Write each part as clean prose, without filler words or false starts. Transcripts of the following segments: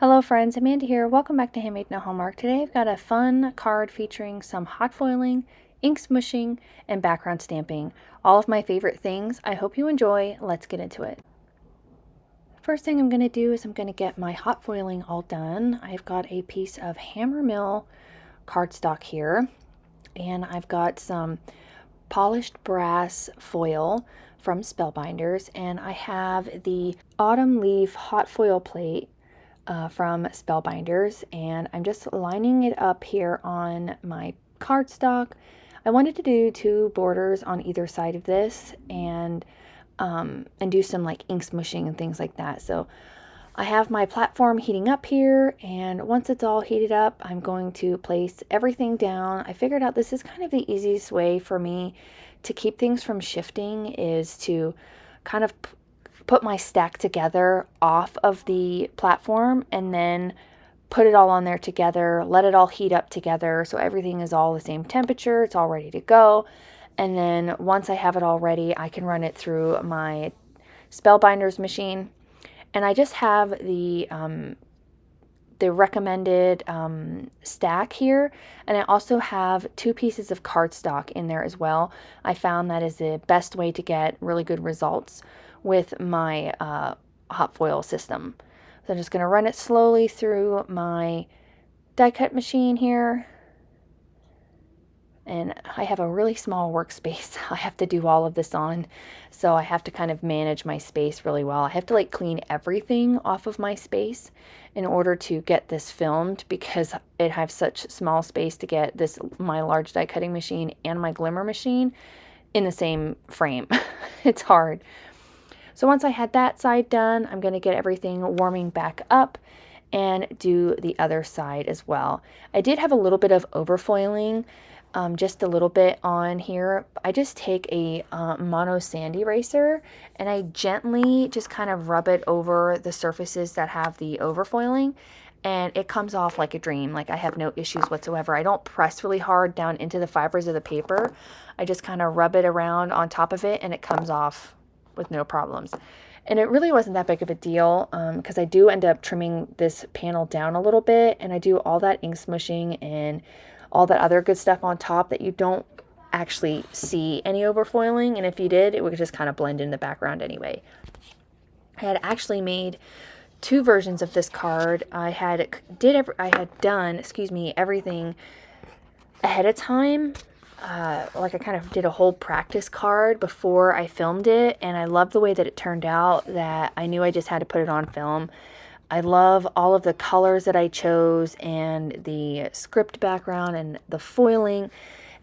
Hello friends, Amanda here. Welcome back to Handmade No Hallmark. Today I've got a fun card featuring some hot foiling, ink smushing, and background stamping. All of my favorite things. I hope you enjoy. Let's get into it. First thing I'm going to do is I'm going to get my hot foiling all done. I've got a piece of Hammermill cardstock here, and I've got some polished brass foil from Spellbinders, and I have the autumn leaf hot foil plate from Spellbinders, and I'm just lining it up here on my cardstock. I wanted to do two borders on either side of this and do some like ink smushing and things like that. So I have my platform heating up here, and once it's all heated up, I'm going to place everything down. I figured out this is kind of the easiest way for me to keep things from shifting, is to kind of put my stack together off of the platform and then put it all on there together, let it all heat up together so everything is all the same temperature, it's all ready to go. And then once I have it all ready, I can run it through my Spellbinders machine. And I just have the recommended stack here, and I also have two pieces of cardstock in there as well. I found that is the best way to get really good results with my hot foil system. So I'm just going to run it slowly through my die cut machine here. And I have a really small workspace I have to do all of this on, so I have to kind of manage my space really well. I have to like clean everything off of my space in order to get this filmed, because it has such small space to get this, my large die cutting machine and my Glimmer machine in the same frame. It's hard. So once I had that side done, I'm going to get everything warming back up and do the other side as well. I did have a little bit of overfoiling, just a little bit on here. I just take a mono sand eraser and I gently just kind of rub it over the surfaces that have the overfoiling, and it comes off like a dream. Like, I have no issues whatsoever. I don't press really hard down into the fibers of the paper. I just kind of rub it around on top of it and it comes off with no problems. And it really wasn't that big of a deal, because I do end up trimming this panel down a little bit, and I do all that ink smushing and all that other good stuff on top that you don't actually see any overfoiling, and if you did, it would just kind of blend in the background anyway. I had actually made two versions of this card. I had done everything ahead of time. Like, I kind of did a whole practice card before I filmed it, and I love the way that it turned out, that I knew I just had to put it on film. I love all of the colors that I chose and the script background and the foiling,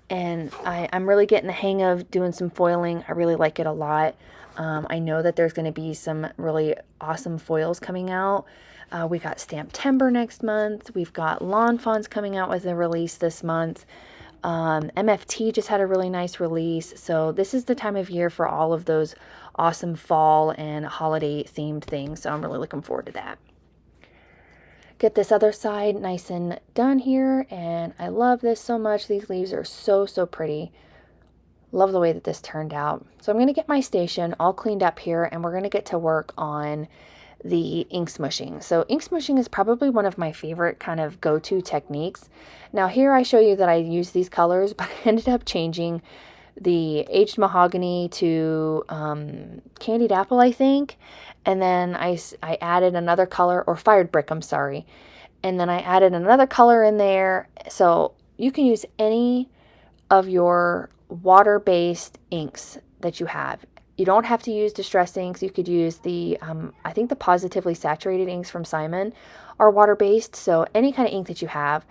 and I'm really getting the hang of doing some foiling. I really like it a lot. I know that there's going to be some really awesome foils coming out. We got Stamptember next month. We've got Lawn Fawns coming out with a release this month. MFT just had a really nice release. So this is the time of year for all of those awesome fall and holiday themed things. So I'm really looking forward to that. Get this other side nice and done here, and I love this so much. These leaves are so pretty. Love the way that this turned out. So I'm going to get my station all cleaned up here, and we're going to get to work on the ink smushing. So ink smushing is probably one of my favorite kind of go-to techniques. Now here I show you that I use these colors, but I ended up changing the aged mahogany to candied apple, I think, and then I added another color, or fired brick, I'm sorry, and then I added another color in there. So you can use any of your water-based inks that you have. You don't have to use distress inks. You could use the, I think the positively saturated inks from Simon are water-based, so any kind of ink that you have.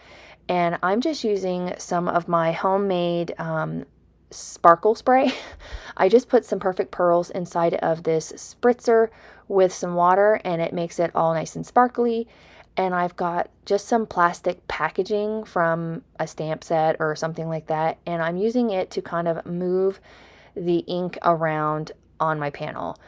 And I'm just using some of my homemade sparkle spray. I just put some Perfect Pearls inside of this spritzer with some water, and it makes it all nice and sparkly. And I've got just some plastic packaging from a stamp set or something like that, and I'm using it to kind of move the ink around on my panel.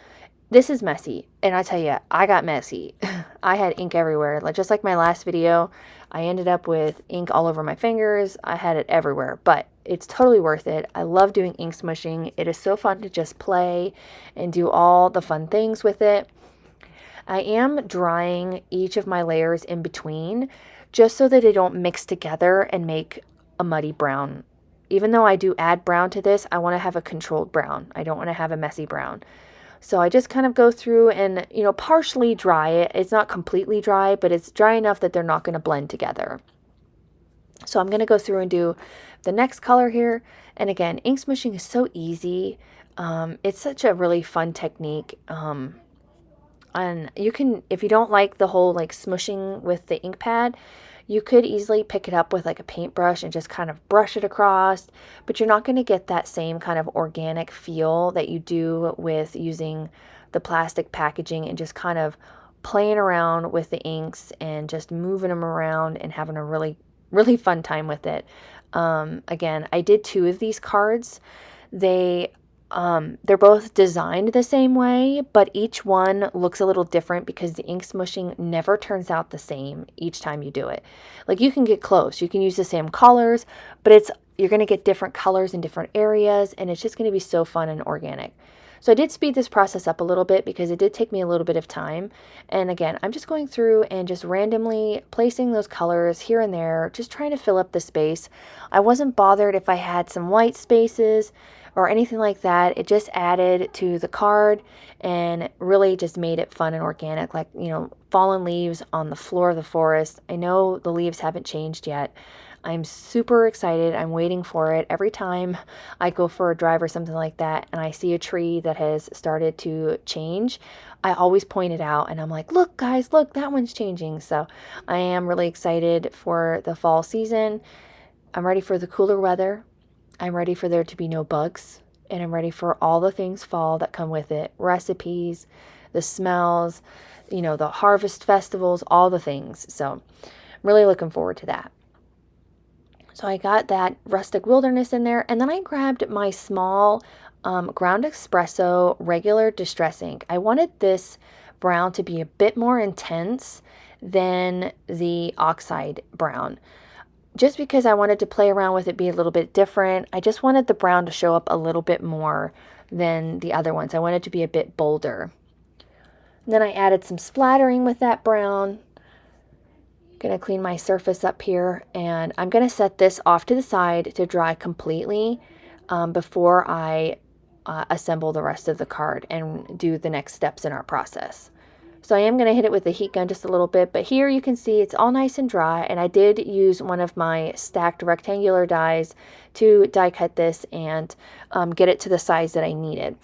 This is messy, and I tell you, I got messy. I had ink everywhere. Just like my last video, I ended up with ink all over my fingers. I had it everywhere, but it's totally worth it. I love doing ink smushing. It is so fun to just play and do all the fun things with it. I am drying each of my layers in between just so that they don't mix together and make a muddy brown. Even though I do add brown to this, I want to have a controlled brown. I don't want to have a messy brown. So I just kind of go through and, partially dry it. It's not completely dry, but it's dry enough that they're not going to blend together. So I'm going to go through and do the next color here. And again, ink smooshing is so easy. It's such a really fun technique. And you can, if you don't like the whole like smooshing with the ink pad, you could easily pick it up with like a paintbrush and just kind of brush it across, but you're not going to get that same kind of organic feel that you do with using the plastic packaging and just kind of playing around with the inks and just moving them around and having a really, really fun time with it. Again, I did 2 of these cards. They're both designed the same way, but each one looks a little different because the ink smooshing never turns out the same each time you do it. Like, you can get close, you can use the same colors, but you're going to get different colors in different areas, and it's just going to be so fun and organic. So I did speed this process up a little bit because it did take me a little bit of time. And again, I'm just going through and just randomly placing those colors here and there, just trying to fill up the space. I wasn't bothered if I had some white spaces or anything like that. It just added to the card and really just made it fun and organic, like, fallen leaves on the floor of the forest. I know the leaves haven't changed yet. I'm super excited. I'm waiting for it. Every time I go for a drive or something like that and I see a tree that has started to change, I always point it out and I'm like, look guys, look, that one's changing. So I am really excited for the fall season. I'm ready for the cooler weather. I'm ready for there to be no bugs, and I'm ready for all the things fall that come with it. Recipes, the smells, the harvest festivals, all the things. So I'm really looking forward to that. So I got that rustic wilderness in there, and then I grabbed my small ground espresso regular distress ink. I wanted this brown to be a bit more intense than the oxide brown, just because I wanted to play around with it, be a little bit different. I just wanted the brown to show up a little bit more than the other ones. I wanted it to be a bit bolder. And then I added some splattering with that brown. Gonna clean my surface up here, and I'm gonna set this off to the side to dry completely before I assemble the rest of the card and do the next steps in our process. So I am going to hit it with the heat gun just a little bit, but here you can see it's all nice and dry, and I did use one of my stacked rectangular dies to die cut this and get it to the size that I needed.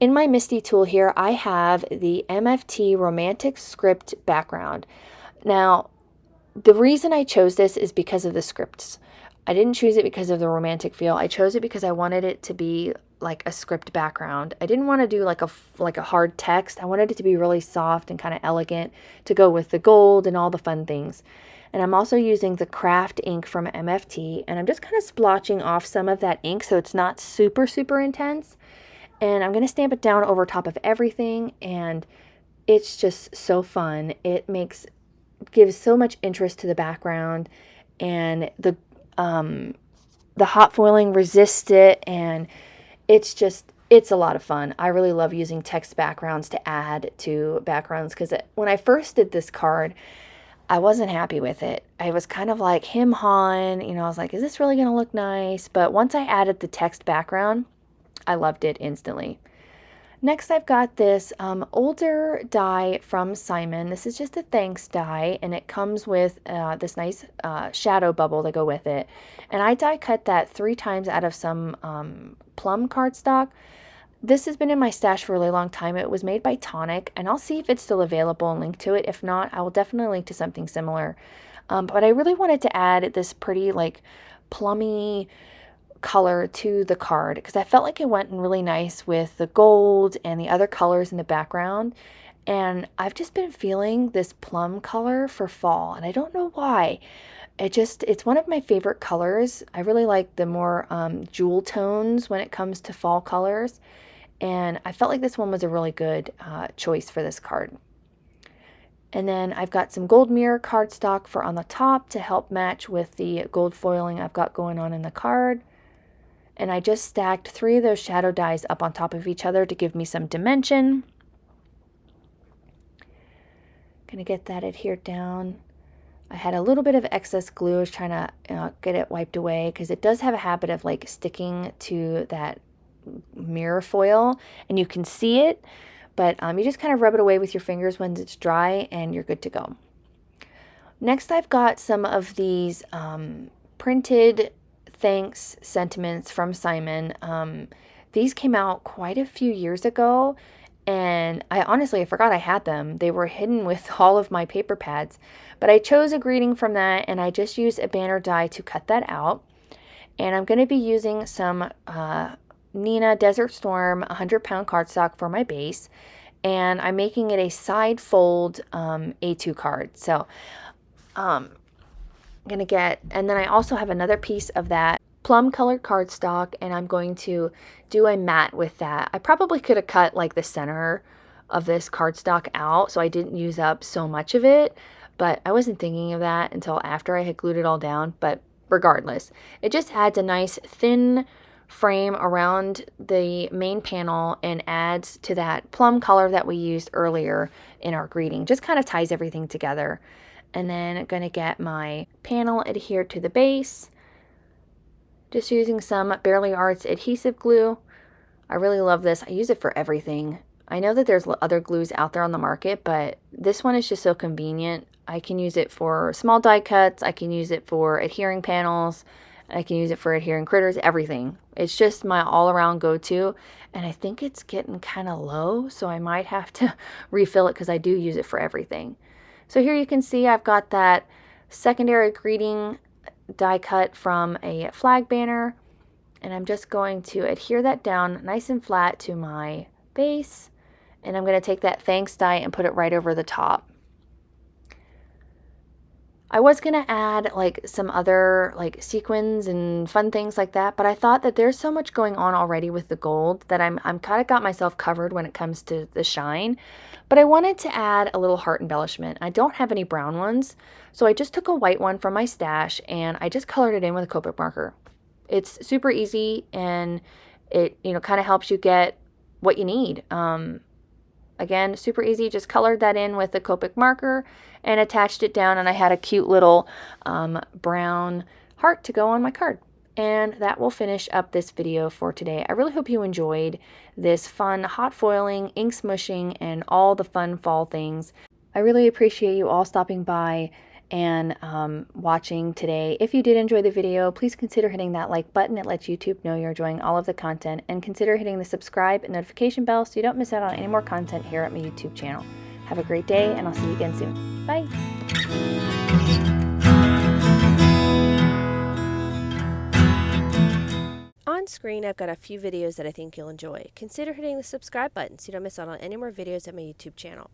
In my MISTI tool here, I have the MFT Romantic Script background. Now, the reason I chose this is because of the scripts. I didn't choose it because of the romantic feel. I chose it because I wanted it to be like a script background. I didn't want to do like a hard text. I wanted it to be really soft and kind of elegant to go with the gold and all the fun things. And I'm also using the craft ink from MFT, and I'm just kind of splotching off some of that ink so it's not super, super intense. And I'm going to stamp it down over top of everything, and it's just so fun. It gives so much interest to the background, and the hot foiling resists it, and it's a lot of fun. I really love using text backgrounds to add to backgrounds, because when I first did this card, I wasn't happy with it. I was kind of like him hawing, I was like, is this really going to look nice? But once I added the text background, I loved it instantly. Next, I've got this older die from Simon. This is just a thanks die, and it comes with this nice shadow bubble to go with it. And I die cut that 3 times out of some plum cardstock. This has been in my stash for a really long time. It was made by Tonic, and I'll see if it's still available and link to it. If not, I will definitely link to something similar. But I really wanted to add this pretty like plummy color to the card because I felt like it went in really nice with the gold and the other colors in the background. And I've just been feeling this plum color for fall, and I don't know why. It's one of my favorite colors. I really like the more jewel tones when it comes to fall colors, and I felt like this one was a really good choice for this card. And then I've got some gold mirror cardstock for on the top to help match with the gold foiling I've got going on in the card. And I just stacked 3 of those shadow dies up on top of each other to give me some dimension. Gonna get that adhered down. I had a little bit of excess glue. I was trying to get it wiped away because it does have a habit of like sticking to that mirror foil, and you can see it, but you just kind of rub it away with your fingers when it's dry and you're good to go. Next, I've got some of these printed thanks sentiments from Simon. These came out quite a few years ago, and I forgot I had them. They were hidden with all of my paper pads, but I chose a greeting from that, and I just used a banner die to cut that out. And I'm going to be using some Nina Desert Storm 100-pound cardstock for my base, and I'm making it a side fold A2 card. So I'm going to get, and then I also have another piece of that plum colored cardstock, and I'm going to do a mat with that. I probably could have cut like the center of this cardstock out so I didn't use up so much of it, but I wasn't thinking of that until after I had glued it all down. But regardless, it just adds a nice thin frame around the main panel and adds to that plum color that we used earlier in our greeting. Just kind of ties everything together. And then I'm going to get my panel adhered to the base, just using some Barely Arts adhesive glue. I really love this. I use it for everything. I know that there's other glues out there on the market, but this one is just so convenient. I can use it for small die cuts. I can use it for adhering panels. I can use it for adhering critters, everything. It's just my all-around go-to, and I think it's getting kind of low, so I might have to refill it because I do use it for everything. So here you can see I've got that secondary greeting die cut from a flag banner, and I'm just going to adhere that down nice and flat to my base, and I'm going to take that thanks die and put it right over the top. I was going to add like some other like sequins and fun things like that, but I thought that there's so much going on already with the gold that I'm kind of got myself covered when it comes to the shine. But I wanted to add a little heart embellishment. I don't have any brown ones, so I just took a white one from my stash and I just colored it in with a Copic marker. It's super easy, and it kind of helps you get what you need. Again, super easy. Just colored that in with a Copic marker and attached it down, and I had a cute little brown heart to go on my card. And that will finish up this video for today. I really hope you enjoyed this fun hot foiling, ink smushing, and all the fun fall things. I really appreciate you all stopping by and watching today. If you did enjoy the video, please consider hitting that like button. It lets YouTube know you're enjoying all of the content, and consider hitting the subscribe and notification bell so you don't miss out on any more content here at my YouTube channel. Have a great day, and I'll see you again soon. Bye! On screen, I've got a few videos that I think you'll enjoy. Consider hitting the subscribe button so you don't miss out on any more videos at my YouTube channel.